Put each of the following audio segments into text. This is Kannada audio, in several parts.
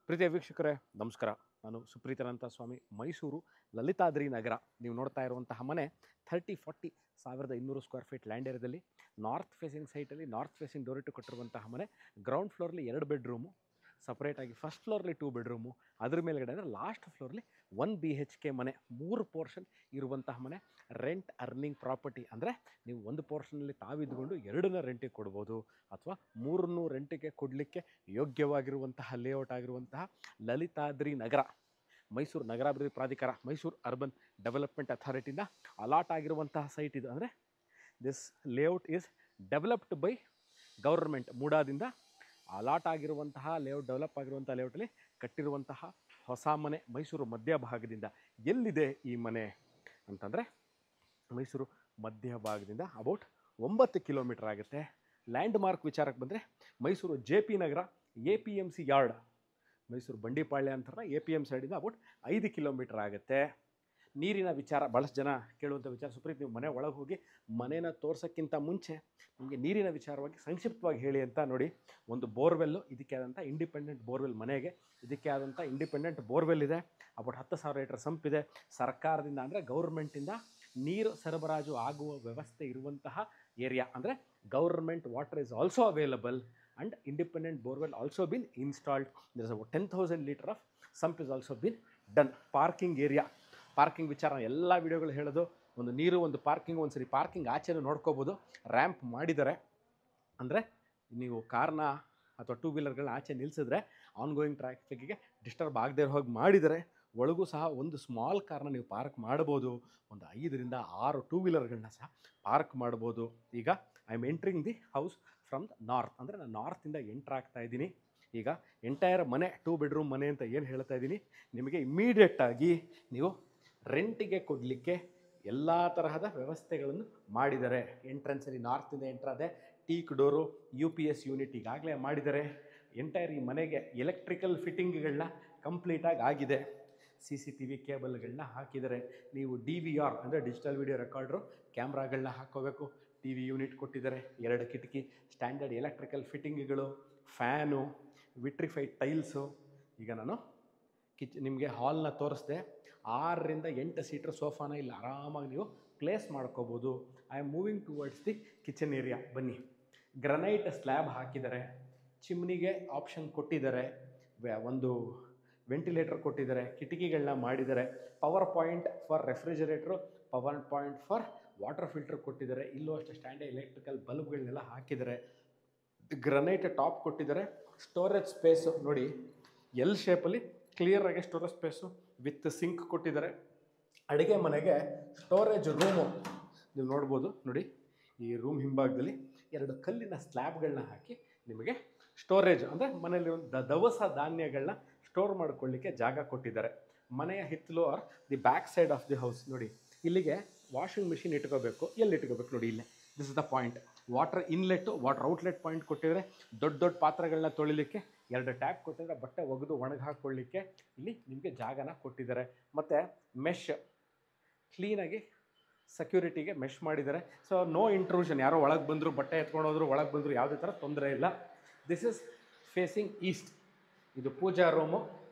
ಪ್ರೀತಿಯ ವೀಕ್ಷಕರೇ ನಮಸ್ಕಾರ. ನಾನು ಸುಪ್ರೀತನಂತ ಸ್ವಾಮಿ, ಮೈಸೂರು ಲಲಿತಾದ್ರಿ ನಗರ. ನೀವು ನೋಡ್ತಾ ಇರುವಂತಹ ಮನೆ 30-40 1200 ಸ್ಕ್ವೇರ್ ಫೀಟ್ ಲ್ಯಾಂಡ್ ಏರಿಯಾದಲ್ಲಿ ನಾರ್ತ್ ಫೇಸಿಂಗ್ ಸೈಟಲ್ಲಿ ನಾರ್ತ್ ಫೇಸಿಂಗ್ ಡೋರ್ ಇಟ್ಟು ಕೊಟ್ಟಿರುವಂತಹ ಮನೆ. ಗ್ರೌಂಡ್ ಫ್ಲೋರ್ಲಿ 2 ಬೆಡ್ರೂಮು, ಸಪ್ರೇಟಾಗಿ ಫಸ್ಟ್ ಫ್ಲೋರ್ಲಿ 2 ಬೆಡ್ರೂಮು, ಅದ್ರ ಮೇಲ್ಗಡೆ ಅಂದರೆ ಲಾಸ್ಟ್ ಫ್ಲೋರ್ಲಿ 1 BHK ಮನೆ, 3 ಪೋರ್ಷನ್ ಇರುವಂತಹ ಮನೆ. ರೆಂಟ್ ಅರ್ನಿಂಗ್ ಪ್ರಾಪರ್ಟಿ ಅಂದರೆ ನೀವು ಒಂದು ಪೋರ್ಷನಲ್ಲಿ ತಾವಿದ್ಕೊಂಡು 2ನ್ನ ರೆಂಟಿಗೆ ಕೊಡ್ಬೋದು, ಅಥವಾ 3ನ್ನು ರೆಂಟಿಗೆ ಕೊಡಲಿಕ್ಕೆ ಯೋಗ್ಯವಾಗಿರುವಂತಹ ಲೇಔಟ್ ಆಗಿರುವಂತಹ ಲಲಿತಾದ್ರಿ ನಗರ, ಮೈಸೂರು ನಗರಾಭಿವೃದ್ಧಿ ಪ್ರಾಧಿಕಾರ, ಮೈಸೂರು ಅರ್ಬನ್ ಡೆವಲಪ್ಮೆಂಟ್ ಅಥಾರಿಟಿಯಿಂದ ಅಲಾಟ್ ಆಗಿರುವಂತಹ ಸೈಟ್ ಇದು. ಅಂದರೆ this layout is developed by government. ಮೂಡಾದಿಂದ ಅಲಾಟ್ ಆಗಿರುವಂತಹ ಲೇಔಟ್, ಡೆವಲಪ್ ಆಗಿರುವಂಥ ಲೇಔಟಲ್ಲಿ ಕಟ್ಟಿರುವಂತಹ ಹೊಸ ಮನೆ, ಮೈಸೂರು ಮಧ್ಯಭಾಗದಿಂದ. ಎಲ್ಲಿದೆ ಈ ಮನೆ ಅಂತಂದರೆ ಮೈಸೂರು ಮಧ್ಯಭಾಗದಿಂದ ಅಬೌಟ್ 9 ಕಿಲೋಮೀಟರ್ ಆಗುತ್ತೆ. ಲ್ಯಾಂಡ್ ಮಾರ್ಕ್ ವಿಚಾರಕ್ಕೆ ಬಂದರೆ ಮೈಸೂರು JP ನಗರ, APMC ಯಾರ್ಡ್, ಮೈಸೂರು ಬಂಡಿಪಾಳ್ಯ ಅಂತಾರೆ, APMC ಸೈಡಿಂದ ಅಬೌಟ್ 5 ಕಿಲೋಮೀಟರ್ ಆಗುತ್ತೆ. ನೀರಿನ ವಿಚಾರ ಭಾಳಷ್ಟು ಜನ ಕೇಳುವಂಥ ವಿಚಾರ. ಸುಪ್ರೀತ್, ನೀವು ಮನೆ ಒಳಗೆ ಹೋಗಿ ಮನೇನ ತೋರ್ಸೋಕ್ಕಿಂತ ಮುಂಚೆ ನಿಮಗೆ ನೀರಿನ ವಿಚಾರವಾಗಿ ಸಂಕ್ಷಿಪ್ತವಾಗಿ ಹೇಳಿ ಅಂತ. ನೋಡಿ, ಒಂದು ಬೋರ್ವೆಲ್ಲು, ಇದಕ್ಕೆ ಆದಂಥ ಇಂಡಿಪೆಂಡೆಂಟ್ ಬೋರ್ವೆಲ್, ಮನೆಗೆ ಇದಕ್ಕೆ ಆದಂಥ ಇಂಡಿಪೆಂಡೆಂಟ್ ಬೋರ್ವೆಲ್ ಇದೆ. ಅಬೌಟ್ 10,000 ಲೀಟರ್ ಸಂಪ್ ಇದೆ. ಸರ್ಕಾರದಿಂದ ಅಂದರೆ ಗೌರ್ಮೆಂಟಿಂದ ನೀರು ಸರಬರಾಜು ಆಗುವ ವ್ಯವಸ್ಥೆ ಇರುವಂತಹ ಏರಿಯಾ. ಅಂದರೆ government water is also available and independent borewell also been installed. There is about 10,000 litre of sump is also been done. Parking area, parking ವಿಚಾರ ಎಲ್ಲ ವಿಡಿಯೋಗಳು ಹೇಳೋದು. ಒಂದು ನೀರು, ಒಂದು ಪಾರ್ಕಿಂಗ್, ಒಂದು ಸರಿ ಪಾರ್ಕಿಂಗ್ ಆಚೆನೂ ನೋಡ್ಕೋಬೋದು. ರ್ಯಾಂಪ್ ಮಾಡಿದ್ದಾರೆ, ಅಂದರೆ ನೀವು ಕಾರ್ನ ಅಥವಾ 2 ವೀಲರ್ಗಳನ್ನ ಆಚೆ ನಿಲ್ಲಿಸಿದ್ರೆ ಆನ್ಗೋಯಿಂಗ್ ಟ್ರಾಫಿಕ್ಗೆ ಡಿಸ್ಟರ್ಬ್ ಆಗದೆ ಹೋಗಿ ಮಾಡಿದ್ದಾರೆ. ಒಳಗೂ ಸಹ ಒಂದು ಸ್ಮಾಲ್ ಕಾರ್ನ ನೀವು ಪಾರ್ಕ್ ಮಾಡ್ಬೋದು, ಒಂದು 5ರಿಂದ 6 2 ವೀಲರ್ಗಳನ್ನ ಸಹ ಪಾರ್ಕ್ ಮಾಡ್ಬೋದು. ಈಗ I am entering the house from the north, ಅಂದರೆ ನಾನು ನಾರ್ತಿಂದ ಎಂಟ್ರ್ ಆಗ್ತಾ ಇದ್ದೀನಿ. ಈಗ ಎಂಟೈರ್ ಮನೆ 2 ಬೆಡ್ರೂಮ್ ಮನೆ ಅಂತ ಏನು ಹೇಳ್ತಾ ಇದ್ದೀನಿ, ನಿಮಗೆ ಇಮ್ಮಿಡಿಯೇಟಾಗಿ ನೀವು ರೆಂಟಿಗೆ ಕೊಡಲಿಕ್ಕೆ ಎಲ್ಲ ತರಹದ ವ್ಯವಸ್ಥೆಗಳನ್ನು ಮಾಡಿದ್ದಾರೆ. ಎಂಟ್ರೆನ್ಸಲ್ಲಿ ನಾರ್ತಿಂದ ಎಂಟ್ರಾದೆ, ಟೀಕ್ ಡೋರು, UPS ಯೂನಿಟ್ ಈಗಾಗಲೇ ಮಾಡಿದ್ದಾರೆ. ಎಂಟೈರ್ ಈ ಮನೆಗೆ ಎಲೆಕ್ಟ್ರಿಕಲ್ ಫಿಟ್ಟಿಂಗ್ಗಳನ್ನ ಕಂಪ್ಲೀಟಾಗಿ ಆಗಿದೆ. CCTV ಕೇಬಲ್ಗಳನ್ನ ಹಾಕಿದ್ದಾರೆ. ನೀವು DVR ಅಂದರೆ ಡಿಜಿಟಲ್ ವಿಡಿಯೋ ರೆಕಾರ್ಡ್ರು ಕ್ಯಾಮ್ರಾಗಳನ್ನ ಹಾಕ್ಕೋಬೇಕು. TV ಯೂನಿಟ್ ಕೊಟ್ಟಿದ್ದಾರೆ, 2 ಕಿಟಕಿ, ಸ್ಟ್ಯಾಂಡರ್ಡ್ ಎಲೆಕ್ಟ್ರಿಕಲ್ ಫಿಟ್ಟಿಂಗ್ಗಳು, ಫ್ಯಾನು, ವಿಟ್ರಿಫೈಡ್ ಟೈಲ್ಸು. ಈಗ ನಾನು ನಿಮಗೆ ಹಾಲ್ನ ತೋರಿಸ್ದೆ. 6ರಿಂದ 8 ಸೀಟರ್ ಸೋಫಾನ ಇಲ್ಲಿ ಆರಾಮಾಗಿ ನೀವು ಪ್ಲೇಸ್ ಮಾಡ್ಕೋಬೋದು. I am moving towards the kitchen area. ಬನ್ನಿ, ಗ್ರನೈಟ್ ಸ್ಲ್ಯಾಬ್ ಹಾಕಿದ್ದಾರೆ, ಚಿಮ್ನಿಗೆ ಆಪ್ಷನ್ ಕೊಟ್ಟಿದ್ದಾರೆ, ಒಂದು ವೆಂಟಿಲೇಟರ್ ಕೊಟ್ಟಿದ್ದಾರೆ, ಕಿಟಕಿಗಳನ್ನ ಮಾಡಿದ್ದಾರೆ, power point for refrigerator, power point for water filter ಕೊಟ್ಟಿದ್ದಾರೆ. ಇಲ್ಲೂ ಅಷ್ಟೇ ಸ್ಟ್ಯಾಂಡರ್ಡ್ ಎಲೆಕ್ಟ್ರಿಕಲ್ ಬಲ್ಬ್ಗಳನ್ನೆಲ್ಲ ಹಾಕಿದ್ದಾರೆ. ಗ್ರನೈಟ್ ಟಾಪ್ ಕೊಟ್ಟಿದ್ದಾರೆ. ಸ್ಟೋರೇಜ್ ಸ್ಪೇಸು ನೋಡಿ, ಎಲ್ ಶೇಪಲ್ಲಿ ಕ್ಲಿಯರಾಗಿ ಸ್ಟೋರೇಜ್ ಸ್ಪೇಸು ವಿತ್ ಸಿಂಕ್ ಕೊಟ್ಟಿದ್ದಾರೆ. ಅಡುಗೆ ಮನೆಗೆ ಸ್ಟೋರೇಜ್ ರೂಮು ನೀವು ನೋಡ್ಬೋದು. ನೋಡಿ, ಈ ರೂಮ್ ಹಿಂಭಾಗದಲ್ಲಿ 2 ಕಲ್ಲಿನ ಸ್ಲ್ಯಾಬ್ಗಳನ್ನ ಹಾಕಿ ನಿಮಗೆ ಸ್ಟೋರೇಜ್ ಅಂದರೆ ಮನೆಯಲ್ಲಿ ಒಂದು ದವಸ ಧಾನ್ಯಗಳನ್ನ ಸ್ಟೋರ್ ಮಾಡ್ಕೊಳ್ಳಿಕ್ಕೆ ಜಾಗ ಕೊಟ್ಟಿದ್ದಾರೆ. ಮನೆಯ ಹಿತ್ತಲು are the back side of the house. ನೋಡಿ, ಇಲ್ಲಿಗೆ ವಾಷಿಂಗ್ ಮಿಷಿನ್ ಇಟ್ಕೋಬೇಕು. ಎಲ್ಲಿ ಇಟ್ಕೋಬೇಕು ನೋಡಿ, ಇಲ್ಲೇ. This is the point. Water inlet, water outlet point ಕೊಟ್ಟಿದ್ದಾರೆ. ದೊಡ್ಡ ದೊಡ್ಡ ಪಾತ್ರೆಗಳನ್ನ ತೊಳಿಲಿಕ್ಕೆ 2 ಟ್ಯಾಪ್ ಕೊಟ್ಟಿದ್ದಾರೆ. ಬಟ್ಟೆ ಒಗೆದು ಒಣಗಿ ಹಾಕ್ಕೊಳ್ಳಿಕ್ಕೆ ಇಲ್ಲಿ ನಿಮಗೆ ಜಾಗನ ಕೊಟ್ಟಿದ್ದಾರೆ. ಮತ್ತು ಮೆಶ್ ಕ್ಲೀನಾಗಿ ಸೆಕ್ಯೂರಿಟಿಗೆ ಮೆಶ್ ಮಾಡಿದ್ದಾರೆ. ಸೊ ನೋ ಇಂಟ್ರೂಷನ್, ಯಾರೋ ಒಳಗೆ ಬಂದರು, ಬಟ್ಟೆ ಎತ್ಕೊಂಡು ಹೋದ್ರು, ಒಳಗೆ ಬಂದರು, ಯಾವುದೇ ಥರ ತೊಂದರೆ ಇಲ್ಲ. This is facing East. ಇದು ಪೂಜಾ ರೂಮು.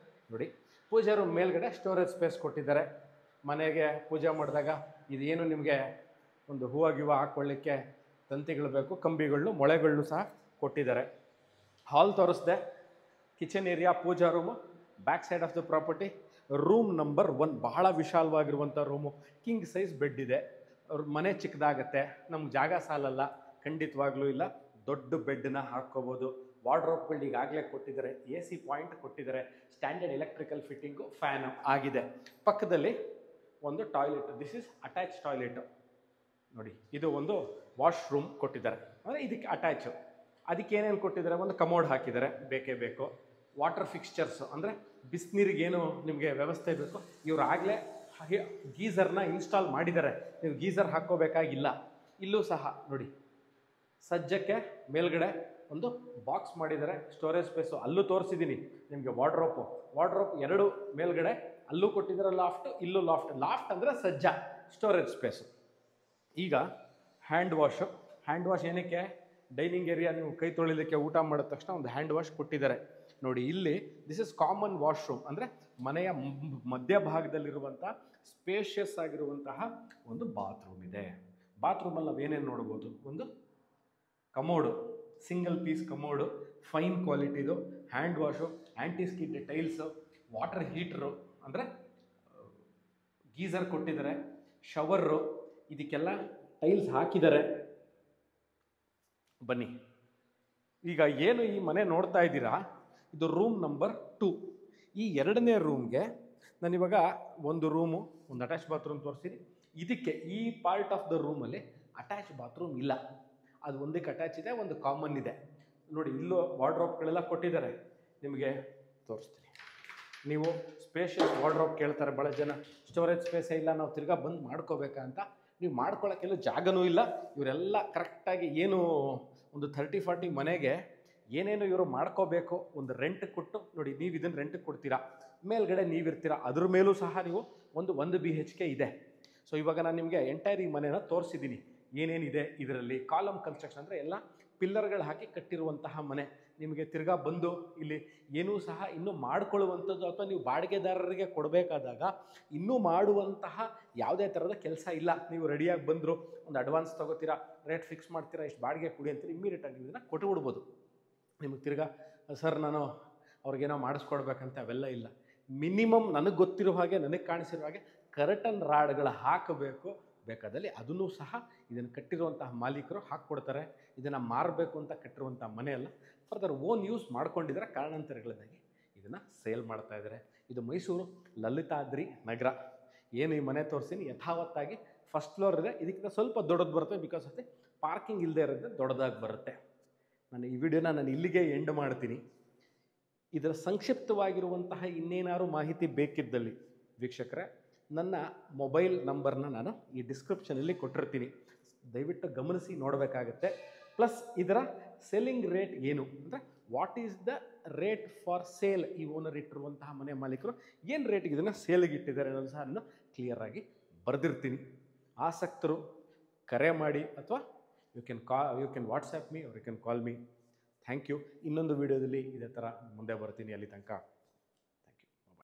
ನೋಡಿ, ಪೂಜಾ ರೂಮ್ ಮೇಲ್ಗಡೆ ಸ್ಟೋರೇಜ್ ಸ್ಪೇಸ್ ಕೊಟ್ಟಿದ್ದಾರೆ. ಮನೆಗೆ ಪೂಜೆ ಮಾಡಿದಾಗ ಇದೇನು ನಿಮಗೆ ಒಂದು ಹೂವು ಗಿವ ಹಾಕ್ಕೊಳ್ಳಿಕ್ಕೆ ತಂತಿಗಳು ಬೇಕು, ಕಂಬಿಗಳು, ಮೊಳೆಗಳನ್ನು ಸಹ ಕೊಟ್ಟಿದ್ದಾರೆ. ಹಾಲ್ ತೋರಿಸ್ದೆ. Kitchen area, puja room, back side of the property. Room number 1 ಬಹಳ ವಿಶಾಲವಾಗಿರುವಂಥ ರೂಮು. ಕಿಂಗ್ ಸೈಜ್ ಬೆಡ್ ಇದೆ. ಮನೆ ಚಿಕ್ಕದಾಗತ್ತೆ, ನಮ್ಗೆ ಜಾಗ ಸಾಲಲ್ಲ, ಖಂಡಿತವಾಗ್ಲೂ ಇಲ್ಲ. ದೊಡ್ಡ ಬೆಡ್ನ ಹಾಕ್ಕೋಬೋದು. ವಾರ್ಡ್ರೋಬ್ಗಳು ಈಗಾಗಲೇ ಕೊಟ್ಟಿದ್ದಾರೆ. AC ಪಾಯಿಂಟ್ ಕೊಟ್ಟಿದ್ದಾರೆ. ಸ್ಟ್ಯಾಂಡರ್ಡ್ ಎಲೆಕ್ಟ್ರಿಕಲ್ ಫಿಟ್ಟಿಂಗು, ಫ್ಯಾನು ಆಗಿದೆ. ಪಕ್ಕದಲ್ಲಿ ಒಂದು toilet. This is attach toilet. ನೋಡಿ, ಇದು ಒಂದು ವಾಶ್ರೂಮ್ ಕೊಟ್ಟಿದ್ದಾರೆ, ಅಂದರೆ ಇದಕ್ಕೆ ಅಟ್ಯಾಚು. ಅದಕ್ಕೆ ಏನೇನು ಕೊಟ್ಟಿದ್ದಾರೆ, ಒಂದು ಕಮೋಡ್ ಹಾಕಿದ್ದಾರೆ, ಬೇಕೇ ಬೇಕು. ವಾಟರ್ ಫಿಕ್ಸ್ಚರ್ಸು ಅಂದರೆ ಬಿಸಿನೀರಿಗೇನು ನಿಮಗೆ ವ್ಯವಸ್ಥೆ ಬೇಕು, ಇವರು ಆಗಲೇ ಗೀಝರ್ನ ಇನ್ಸ್ಟಾಲ್ ಮಾಡಿದ್ದಾರೆ. ನೀವು ಗೀಝರ್ ಹಾಕ್ಕೋಬೇಕಾಗಿಲ್ಲ. ಇಲ್ಲೂ ಸಹ ನೋಡಿ, ಸಜ್ಜಕ್ಕೆ ಮೇಲ್ಗಡೆ ಒಂದು ಬಾಕ್ಸ್ ಮಾಡಿದ್ದಾರೆ. ಸ್ಟೋರೇಜ್ ಸ್ಪೇಸು ಅಲ್ಲೂ ತೋರಿಸಿದ್ದೀನಿ ನಿಮಗೆ. ವಾರ್ಡ್ರೋಪ್ 2 ಮೇಲ್ಗಡೆ ಅಲ್ಲೂ ಕೊಟ್ಟಿದ್ದಾರೆ. ಲಾಫ್ಟ್, ಇಲ್ಲೂ ಲಾಫ್ಟ್ ಅಂದರೆ ಸಜ್ಜ, ಸ್ಟೋರೇಜ್ ಸ್ಪೇಸು. ಈಗ ಹ್ಯಾಂಡ್ ವಾಶ್ ಏನಕ್ಕೆ, ಡೈನಿಂಗ್ ಏರಿಯಾ, ನೀವು ಕೈ ತೊಳಿಲಿಕ್ಕೆ, ಊಟ ಮಾಡಿದ ತಕ್ಷಣ ಒಂದು ಹ್ಯಾಂಡ್ ವಾಶ್ ಕೊಟ್ಟಿದ್ದಾರೆ. ನೋಡಿ ಇಲ್ಲಿ ದಿಸ್ ಇಸ್ ಕಾಮನ್ ವಾಶ್ರೂಮ್, ಅಂದರೆ ಮನೆಯ ಮಧ್ಯಭಾಗದಲ್ಲಿರುವಂತಹ ಸ್ಪೇಷಿಯಸ್ ಆಗಿರುವಂತಹ ಒಂದು ಬಾತ್ರೂಮ್ ಇದೆ. ಬಾತ್ರೂಮಲ್ಲಿ ನಾವು ಏನೇನು ನೋಡ್ಬೋದು, ಒಂದು commode, single piece commode, fine ಕ್ವಾಲಿಟಿದು, hand wash, anti skid tiles, water heater ಅಂದರೆ ಗೀಸರ್ ಕೊಟ್ಟಿದ್ದಾರೆ, ಶವರು, ಇದಕ್ಕೆಲ್ಲ ಟೈಲ್ಸ್ ಹಾಕಿದ್ದಾರೆ. ಬನ್ನಿ, ಈಗ ಏನು ಈ ಮನೆ ನೋಡ್ತಾ ಇದ್ದೀರಾ, ಇದು ರೂಮ್ ನಂಬರ್ 2. ಈ 2ನೇ ರೂಮ್ಗೆ ನಾನಿವಾಗ ಒಂದು ರೂಮು, ಒಂದು ಅಟ್ಯಾಚ್ ಬಾತ್ರೂಮ್ ತೋರಿಸ್ತೀನಿ. ಇದಕ್ಕೆ ಈ ಪಾರ್ಟ್ ಆಫ್ ದ ರೂಮಲ್ಲಿ ಅಟ್ಯಾಚ್ ಬಾತ್ರೂಮ್ ಇಲ್ಲ, ಅದು ಒಂದಕ್ಕೆ ಅಟ್ಯಾಚ್ ಇದೆ, ಒಂದು ಕಾಮನ್ ಇದೆ. ನೋಡಿ ಇಲ್ಲೂ ವಾರ್ಡ್ರೋಬ್ಗಳೆಲ್ಲ ಕೊಟ್ಟಿದ್ದಾರೆ, ನಿಮಗೆ ತೋರಿಸ್ತೀನಿ. ನೀವು ಸ್ಪೇಷಿಯಸ್ ವಾರ್ಡ್ರೋಬ್ ಕೇಳ್ತಾರೆ ಭಾಳ ಜನ, ಸ್ಟೋರೇಜ್ ಸ್ಪೇಸೇ ಇಲ್ಲ, ನಾವು ತಿರ್ಗಾ ಬಂದು ಮಾಡ್ಕೋಬೇಕಂತ. ನೀವು ಮಾಡ್ಕೊಳ್ಳೋಕ್ಕೆಲ್ಲೂ ಜಾಗನೂ ಇಲ್ಲ. ಇವರೆಲ್ಲ ಕರೆಕ್ಟಾಗಿ ಏನು ಒಂದು 30-40 ಮನೆಗೆ ಏನೇನು ಇವರು ಮಾಡ್ಕೋಬೇಕು, ಒಂದು ರೆಂಟ್ ಕೊಟ್ಟು, ನೋಡಿ ನೀವು ಇದನ್ನು ರೆಂಟಿಗೆ ಕೊಡ್ತೀರಾ, ಮೇಲ್ಗಡೆ ನೀವಿರ್ತೀರಾ, ಅದ್ರ ಮೇಲೂ ಸಹ ನೀವು ಒಂದು BHK ಇದೆ. ಸೊ ಇವಾಗ ನಾನು ನಿಮಗೆ ಎಂಟೈರ್ ಈ ಮನೆನ ತೋರಿಸಿದ್ದೀನಿ, ಏನೇನಿದೆ ಇದರಲ್ಲಿ. ಕಾಲಮ್ ಕನ್ಸ್ಟ್ರಕ್ಷನ್ ಅಂದರೆ ಎಲ್ಲ ಪಿಲ್ಲರ್ಗಳು ಹಾಕಿ ಕಟ್ಟಿರುವಂತಹ ಮನೆ. ನಿಮಗೆ ತಿರ್ಗಾ ಬಂದು ಇಲ್ಲಿ ಏನೂ ಸಹ ಇನ್ನೂ ಮಾಡ್ಕೊಳ್ಳುವಂಥದ್ದು ಅಥವಾ ನೀವು ಬಾಡಿಗೆದಾರರಿಗೆ ಕೊಡಬೇಕಾದಾಗ ಇನ್ನೂ ಮಾಡುವಂತಹ ಯಾವುದೇ ಥರದ ಕೆಲಸ ಇಲ್ಲ. ನೀವು ರೆಡಿಯಾಗಿ ಬಂದರು, ಒಂದು ಅಡ್ವಾನ್ಸ್ ತೊಗೋತೀರಾ, ರೇಟ್ ಫಿಕ್ಸ್ ಮಾಡ್ತೀರಾ, ಇಷ್ಟು ಬಾಡಿಗೆ ಕೊಡಿ ಅಂತೀರಿ, ಇಮ್ಮಿಡಿಯೇಟಾಗಿ ನೀವು ಇದನ್ನು ಕೊಟ್ಟುಬಿಡ್ಬೋದು. ನಿಮಗೆ ತಿರ್ಗಾ ಸರ್ ನಾನು ಅವ್ರಿಗೇನೋ ಮಾಡಿಸ್ಕೊಡ್ಬೇಕಂತ ಅವೆಲ್ಲ ಇಲ್ಲ. ಮಿನಿಮಮ್ ನನಗೆ ಗೊತ್ತಿರೋ ಹಾಗೆ, ನನಗೆ ಕಾಣಿಸಿರೋ ಹಾಗೆ ಕರ್ಟನ್ ರಾಡ್ಗಳು ಹಾಕಬೇಕು. ಬೇಕಾದಲ್ಲಿ ಅದನ್ನು ಸಹ ಇದನ್ನು ಕಟ್ಟಿರುವಂತಹ ಮಾಲೀಕರು ಹಾಕ್ಕೊಡ್ತಾರೆ. ಇದನ್ನು ಮಾರಬೇಕು ಅಂತ ಕಟ್ಟಿರುವಂಥ ಮನೆಯಲ್ಲ, ಫರ್ದರ್ ಓನ್ ಯೂಸ್ ಮಾಡ್ಕೊಂಡಿದ್ದಾರೆ, ಕಾರಣಾಂತರಗಳಿಂದಾಗಿ ಇದನ್ನು ಸೇಲ್ ಮಾಡ್ತಾ ಇದ್ದಾರೆ. ಇದು ಮೈಸೂರು ಲಲಿತಾದ್ರಿ ನಗರ. ಏನು ಈ ಮನೆ ತೋರಿಸ್ತೀನಿ ಯಥಾವತ್ತಾಗಿ ಫಸ್ಟ್ ಫ್ಲೋರ್ ಇದೆ, ಇದಕ್ಕಿಂತ ಸ್ವಲ್ಪ ದೊಡ್ಡದು ಬರುತ್ತೆ, ಬಿಕಾಸ್ ಆಫ್ ದಿ ಪಾರ್ಕಿಂಗ್ ಇಲ್ಲದೆ ಇರೋದ್ರೆ ದೊಡ್ಡದಾಗಿ ಬರುತ್ತೆ. ನಾನು ಈ ವಿಡಿಯೋನ ಇಲ್ಲಿಗೆ ಎಂಡ್ ಮಾಡ್ತೀನಿ. ಇದರ ಸಂಕ್ಷಿಪ್ತವಾಗಿರುವಂತಹ ಇನ್ನೇನಾದ್ರು ಮಾಹಿತಿ ಬೇಕಿದ್ದಲ್ಲಿ ವೀಕ್ಷಕರೇ, ನನ್ನ ಮೊಬೈಲ್ ನಂಬರ್ನ ನಾನು ಈ ಡಿಸ್ಕ್ರಿಪ್ಷನಲ್ಲಿ ಕೊಟ್ಟಿರ್ತೀನಿ, ದಯವಿಟ್ಟು ಗಮನಿಸಿ ನೋಡಬೇಕಾಗತ್ತೆ. ಪ್ಲಸ್ ಇದರ ಸೆಲ್ಲಿಂಗ್ ರೇಟ್ ಏನು ಅಂದರೆ what is the rate for sale, ಈ ಓನರ್ ಇಟ್ಟಿರುವಂತಹ ಮನೆ ಮಾಲೀಕರು ಏನು ರೇಟಿಗೆ ಇದನ್ನು ಸೇಲ್ಗೆ ಇಟ್ಟಿದ್ದಾರೆ ಅನ್ನೋದು ಸಹ ನಾನು ಕ್ಲಿಯರಾಗಿ ಬರೆದಿರ್ತೀನಿ. ಆಸಕ್ತರು ಕರೆ ಮಾಡಿ, ಅಥವಾ you can WhatsApp me or you can call me. Thank you. ಇನ್ನೊಂದು ವಿಡಿಯೋದಲ್ಲಿ ಇದೇ ಥರ ಮುಂದೆ ಬರ್ತೀನಿ. ಅಲ್ಲಿ ತನಕ